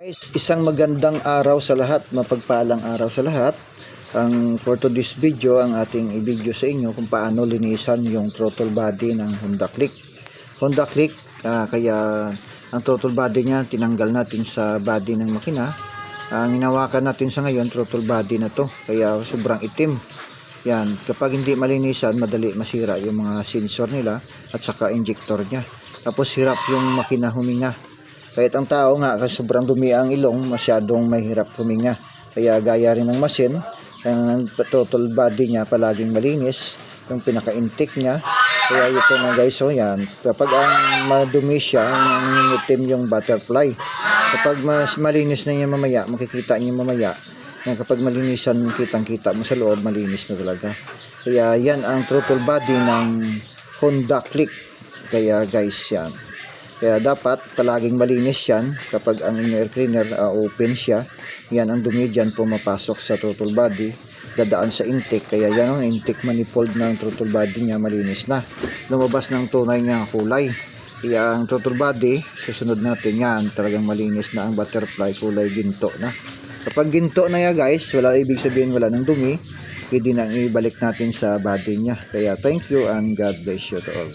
Guys, isang magandang araw sa lahat, mapagpalang araw sa lahat. For today's video, ang ating i-video sa inyo kung paano linisan yung throttle body ng Honda Click. Kaya ang throttle body niya tinanggal natin sa body ng makina. Ang hinawakan natin sa ngayon, throttle body na to, kaya sobrang itim. Yan, kapag hindi malinisan, madali masira yung mga sensor nila at saka injector niya. Tapos hirap yung makina huminga. Kahit ang tao nga, sobrang dumi ang ilong, masyadong mahirap huminga. Kaya gaya rin ng machine, ang throttle body niya palaging malinis, yung pinaka-intake niya. Kaya ito nga guys, so yan, kapag ang madumi siya, ang itim yung butterfly. Kapag mas malinis na niya mamaya, makikita niyo mamaya, kapag malinisan, kitang-kita mo sa loob, malinis na talaga. Kaya yan ang throttle body ng Honda Click. Kaya guys, yan. Kaya dapat palaging malinis yan kapag ang inyo air cleaner open siya. Yan ang dumi dyan pumapasok sa throttle body, dadaan sa intake. Kaya yan ang intake manifold ng throttle body niya, malinis na. Lumabas ng tunay niya kulay. Kaya ang throttle body, susunod natin yan, talagang malinis na ang butterfly, kulay ginto na. Kapag ginto na yan guys, wala ibig sabihin wala ng dumi. Pwede na ibalik natin sa body niya. Kaya thank you and God bless you to all.